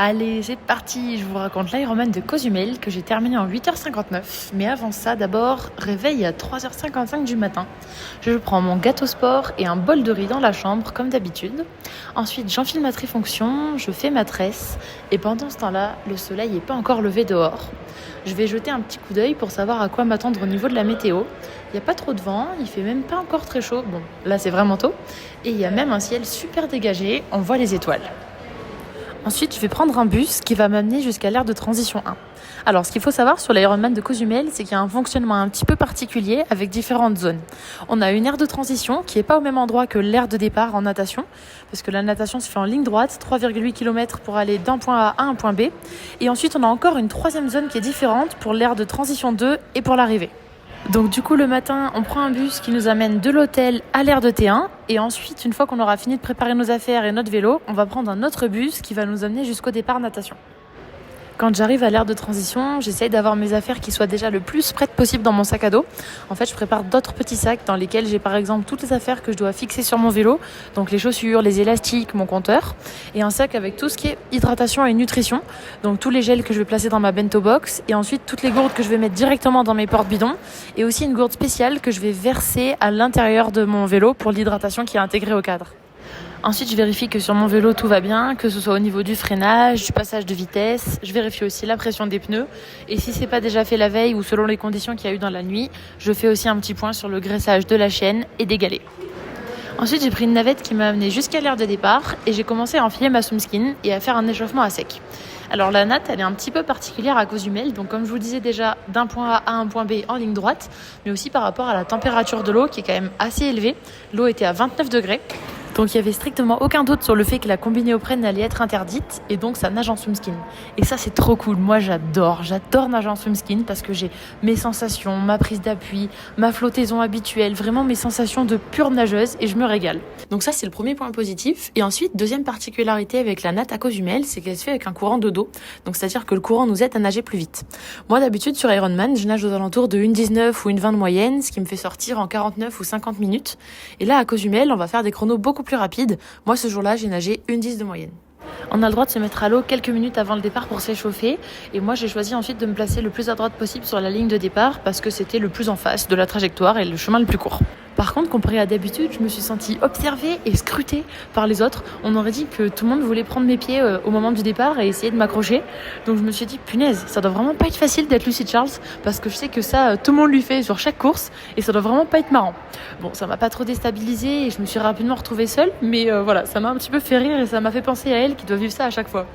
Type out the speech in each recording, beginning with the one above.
Allez, c'est parti, je vous raconte l'Ironman de Cozumel que j'ai terminé en 8h59. Mais avant ça, d'abord, réveil à 3h55 du matin. Je prends mon gâteau sport et un bol de riz dans la chambre, comme d'habitude. Ensuite, j'enfile ma trifonction, je fais ma tresse. Et pendant ce temps-là, le soleil n'est pas encore levé dehors. Je vais jeter un petit coup d'œil pour savoir à quoi m'attendre au niveau de la météo. Il n'y a pas trop de vent, il fait même pas encore très chaud. Bon, là c'est vraiment tôt. Et il y a même un ciel super dégagé, on voit les étoiles. Ensuite, je vais prendre un bus qui va m'amener jusqu'à l'aire de transition 1. Alors, ce qu'il faut savoir sur l'Ironman de Cozumel, c'est qu'il y a un fonctionnement un petit peu particulier avec différentes zones. On a une aire de transition qui n'est pas au même endroit que l'aire de départ en natation, parce que la natation se fait en ligne droite, 3,8 km pour aller d'un point A à un point B. Et ensuite, on a encore une troisième zone qui est différente pour l'aire de transition 2 et pour l'arrivée. Donc du coup le matin on prend un bus qui nous amène de l'hôtel à l'aire de T1 et ensuite une fois qu'on aura fini de préparer nos affaires et notre vélo, on va prendre un autre bus qui va nous amener jusqu'au départ natation. Quand j'arrive à l'aire de transition, j'essaye d'avoir mes affaires qui soient déjà le plus prêtes possible dans mon sac à dos. En fait, je prépare d'autres petits sacs dans lesquels j'ai par exemple toutes les affaires que je dois fixer sur mon vélo, donc les chaussures, les élastiques, mon compteur, et un sac avec tout ce qui est hydratation et nutrition, donc tous les gels que je vais placer dans ma bento box, et ensuite toutes les gourdes que je vais mettre directement dans mes porte-bidons, et aussi une gourde spéciale que je vais verser à l'intérieur de mon vélo pour l'hydratation qui est intégrée au cadre. Ensuite, je vérifie que sur mon vélo, tout va bien, que ce soit au niveau du freinage, du passage de vitesse. Je vérifie aussi la pression des pneus. Et si c'est pas déjà fait la veille ou selon les conditions qu'il y a eu dans la nuit, je fais aussi un petit point sur le graissage de la chaîne et des galets. Ensuite, j'ai pris une navette qui m'a amené jusqu'à l'aire de départ et j'ai commencé à enfiler ma swimskin et à faire un échauffement à sec. Alors la natte, elle est un petit peu particulière à Cozumel, donc comme je vous disais déjà, d'un point A à un point B en ligne droite, mais aussi par rapport à la température de l'eau qui est quand même assez élevée. L'eau était à 29 degrés. Donc il n'y avait strictement aucun doute sur le fait que la combi néoprène allait être interdite et donc ça nage en swimskin. Et ça c'est trop cool, moi j'adore nager en swimskin parce que j'ai mes sensations, ma prise d'appui, ma flottaison habituelle, vraiment mes sensations de pure nageuse et je me régale. Donc ça c'est le premier point positif. Et ensuite, deuxième particularité avec la natte à Cozumel, c'est qu'elle se fait avec un courant de dos. Donc c'est-à-dire que le courant nous aide à nager plus vite. Moi d'habitude sur Ironman, je nage aux alentours de 1,19 ou 1,20 de moyenne, ce qui me fait sortir en 49 ou 50 minutes. Et là à Cozumel, on va faire des chronos beaucoup plus rapide. Moi, ce jour-là, j'ai nagé 1,10 de moyenne. On a le droit de se mettre à l'eau quelques minutes avant le départ pour s'échauffer. Et moi, j'ai choisi ensuite de me placer le plus à droite possible sur la ligne de départ parce que c'était le plus en face de la trajectoire et le chemin le plus court. Par contre, comparé à d'habitude, je me suis sentie observée et scrutée par les autres. On aurait dit que tout le monde voulait prendre mes pieds au moment du départ et essayer de m'accrocher. Donc je me suis dit, punaise, ça doit vraiment pas être facile d'être Lucy Charles parce que je sais que ça, tout le monde lui fait sur chaque course et ça doit vraiment pas être marrant. Bon, ça m'a pas trop déstabilisée et je me suis rapidement retrouvée seule, mais voilà, ça m'a un petit peu fait rire et ça m'a fait penser à elle qui doit vivre ça à chaque fois.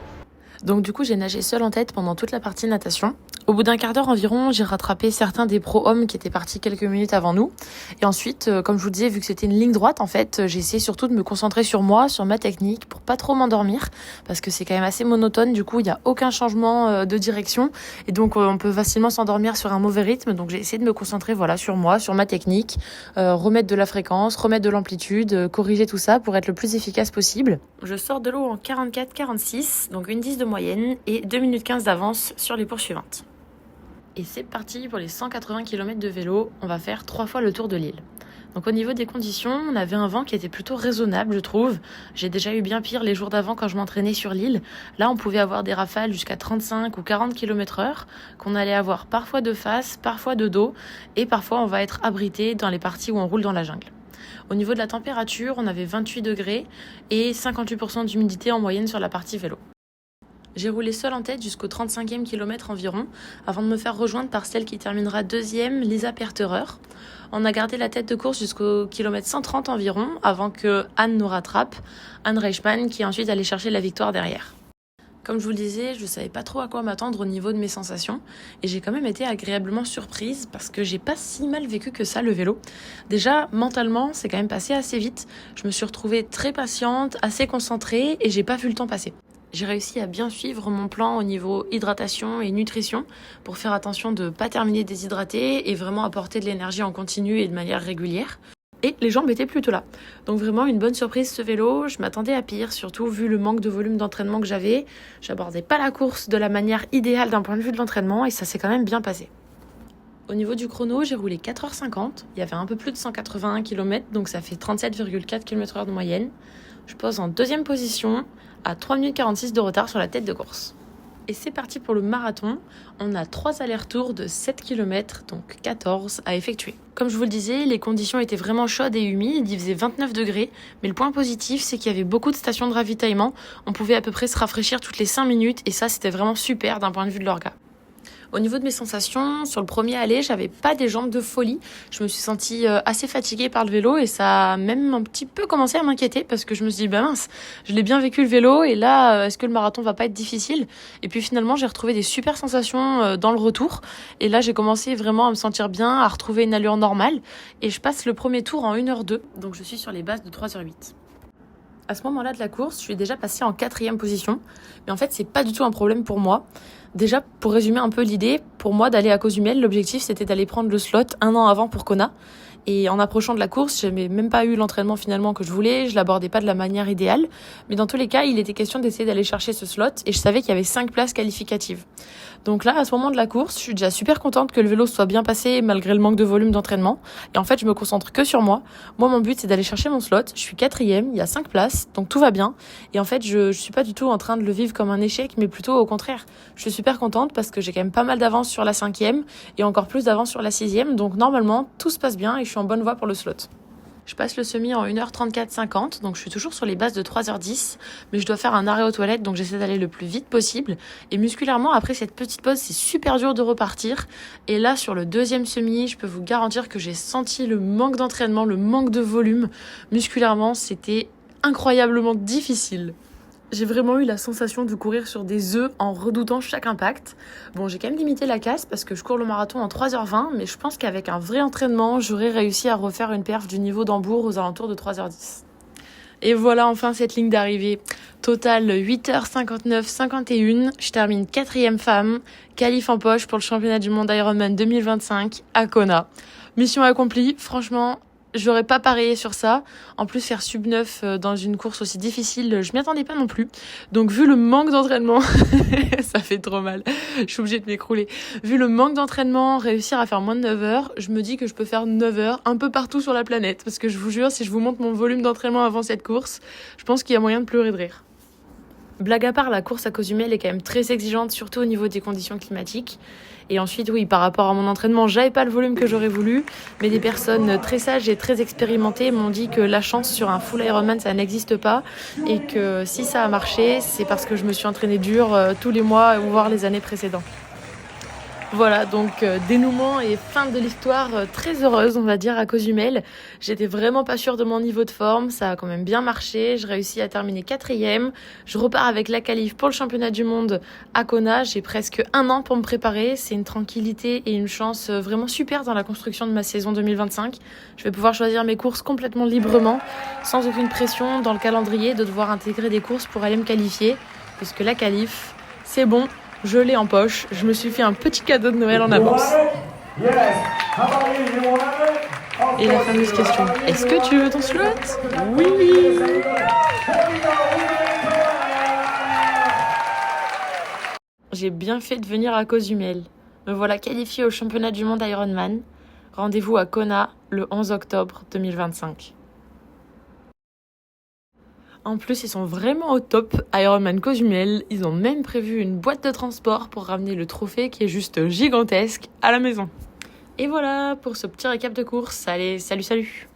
Donc du coup, j'ai nagé seule en tête pendant toute la partie natation. Au bout d'un quart d'heure environ, j'ai rattrapé certains des pro-hommes qui étaient partis quelques minutes avant nous. Et ensuite, comme je vous le disais, vu que c'était une ligne droite, en fait, j'ai essayé surtout de me concentrer sur moi, sur ma technique, pour pas trop m'endormir, parce que c'est quand même assez monotone. Du coup, il n'y a aucun changement de direction. Et donc, on peut facilement s'endormir sur un mauvais rythme. Donc, j'ai essayé de me concentrer sur moi, sur ma technique, remettre de la fréquence, remettre de l'amplitude, corriger tout ça pour être le plus efficace possible. Je sors de l'eau en 44-46, donc 1,10 de moyenne et 2 minutes 15 d'avance sur les poursuivantes. Et c'est parti pour les 180 km de vélo, on va faire 3 fois le tour de l'île. Donc au niveau des conditions, on avait un vent qui était plutôt raisonnable, je trouve. J'ai déjà eu bien pire les jours d'avant quand je m'entraînais sur l'île. Là, on pouvait avoir des rafales jusqu'à 35 ou 40 km/h, qu'on allait avoir parfois de face, parfois de dos, et parfois on va être abrité dans les parties où on roule dans la jungle. Au niveau de la température, on avait 28 degrés et 58% d'humidité en moyenne sur la partie vélo. J'ai roulé seule en tête jusqu'au 35e kilomètre environ, avant de me faire rejoindre par celle qui terminera deuxième, Lisa Perterer. On a gardé la tête de course jusqu'au kilomètre 130 environ, avant que Anne nous rattrape, Anne Reichmann, qui est ensuite allée chercher la victoire derrière. Comme je vous le disais, je ne savais pas trop à quoi m'attendre au niveau de mes sensations, et j'ai quand même été agréablement surprise, parce que j'ai pas si mal vécu que ça le vélo. Déjà, mentalement, c'est quand même passé assez vite. Je me suis retrouvée très patiente, assez concentrée, et j'ai pas vu le temps passer. J'ai réussi à bien suivre mon plan au niveau hydratation et nutrition pour faire attention de ne pas terminer déshydratée et vraiment apporter de l'énergie en continu et de manière régulière. Et les jambes étaient plutôt là. Donc vraiment une bonne surprise ce vélo. Je m'attendais à pire, surtout vu le manque de volume d'entraînement que j'avais. J'abordais pas la course de la manière idéale d'un point de vue de l'entraînement et ça s'est quand même bien passé. Au niveau du chrono, j'ai roulé 4h50. Il y avait un peu plus de 181 km, donc ça fait 37,4 km/h de moyenne. Je pose en deuxième position à 3 minutes 46 de retard sur la tête de course. Et c'est parti pour le marathon. On a 3 allers-retours de 7 km, donc 14 à effectuer. Comme je vous le disais, les conditions étaient vraiment chaudes et humides, il faisait 29 degrés, mais le point positif, c'est qu'il y avait beaucoup de stations de ravitaillement. On pouvait à peu près se rafraîchir toutes les 5 minutes, et ça, c'était vraiment super d'un point de vue de l'orga. Au niveau de mes sensations, sur le premier aller, j'avais pas des jambes de folie. Je me suis sentie assez fatiguée par le vélo et ça a même un petit peu commencé à m'inquiéter parce que je me suis dit, bah mince, je l'ai bien vécu le vélo et là, est-ce que le marathon va pas être difficile? Et puis finalement, j'ai retrouvé des super sensations dans le retour. Et là, j'ai commencé vraiment à me sentir bien, à retrouver une allure normale. Et je passe le premier tour en 1h02, donc je suis sur les bases de 3h08. À ce moment-là de la course, je suis déjà passée en 4e position. Mais en fait, c'est pas du tout un problème pour moi. Déjà, pour résumer un peu l'idée, pour moi d'aller à Cozumel, l'objectif c'était d'aller prendre le slot un an avant pour Kona. Et en approchant de la course, j'avais même pas eu l'entraînement finalement que je voulais, je l'abordais pas de la manière idéale. Mais dans tous les cas, il était question d'essayer d'aller chercher ce slot et je savais qu'il y avait 5 places qualificatives. Donc là, à ce moment de la course, je suis déjà super contente que le vélo soit bien passé malgré le manque de volume d'entraînement. Et en fait, je me concentre que sur moi. Moi, mon but, c'est d'aller chercher mon slot. Je suis 4e, il y a 5 places, donc tout va bien. Et en fait, je suis pas du tout en train de le vivre comme un échec, mais plutôt au contraire. Je suis super contente parce que j'ai quand même pas mal d'avance sur la 5e et encore plus d'avance sur la 6e. Donc normalement, tout se passe bien et je suis en bonne voie pour le slot. Je passe le semi en 1h34-50, donc je suis toujours sur les bases de 3h10, mais je dois faire un arrêt aux toilettes, donc j'essaie d'aller le plus vite possible. Et musculairement, après cette petite pause, c'est super dur de repartir. Et là, sur le deuxième semi, je peux vous garantir que j'ai senti le manque d'entraînement, le manque de volume. Musculairement, c'était incroyablement difficile. J'ai vraiment eu la sensation de courir sur des œufs en redoutant chaque impact. Bon, j'ai quand même limité la casse parce que je cours le marathon en 3h20, mais je pense qu'avec un vrai entraînement, j'aurais réussi à refaire une perf du niveau d'Hambourg aux alentours de 3h10. Et voilà enfin cette ligne d'arrivée. Total 8h59-51, je termine 4e femme, qualif en poche pour le championnat du monde Ironman 2025 à Kona. Mission accomplie, franchement, j'aurais pas parié sur ça. En plus, faire sub 9 dans une course aussi difficile, je m'y attendais pas non plus. Donc, vu le manque d'entraînement, ça fait trop mal. Je suis obligée de m'écrouler. Vu le manque d'entraînement, réussir à faire moins de 9 heures, je me dis que je peux faire 9 heures un peu partout sur la planète. Parce que je vous jure, si je vous montre mon volume d'entraînement avant cette course, je pense qu'il y a moyen de pleurer de rire. Blague à part, la course à Cozumel est quand même très exigeante, surtout au niveau des conditions climatiques. Et ensuite, oui, par rapport à mon entraînement, j'avais pas le volume que j'aurais voulu, mais des personnes très sages et très expérimentées m'ont dit que la chance sur un full Ironman, ça n'existe pas, et que si ça a marché, c'est parce que je me suis entraînée dur tous les mois, voire les années précédentes. Voilà, donc dénouement et fin de l'histoire très heureuse, on va dire, à Cozumel. J'étais vraiment pas sûre de mon niveau de forme, ça a quand même bien marché. Je réussis à terminer 4e. Je repars avec la qualif pour le championnat du monde à Kona. J'ai presque un an pour me préparer. C'est une tranquillité et une chance vraiment super dans la construction de ma saison 2025. Je vais pouvoir choisir mes courses complètement librement, sans aucune pression dans le calendrier de devoir intégrer des courses pour aller me qualifier, puisque la qualif, c'est bon. Je l'ai en poche, je me suis fait un petit cadeau de Noël en avance. Et la fameuse question, est-ce que tu veux ton slot? Oui! J'ai bien fait de venir à Cozumel. Me voilà qualifiée au championnat du monde Ironman. Rendez-vous à Kona le 11 octobre 2025. En plus, ils sont vraiment au top, Ironman Cozumel. Ils ont même prévu une boîte de transport pour ramener le trophée qui est juste gigantesque à la maison. Et voilà pour ce petit récap de course. Allez, salut!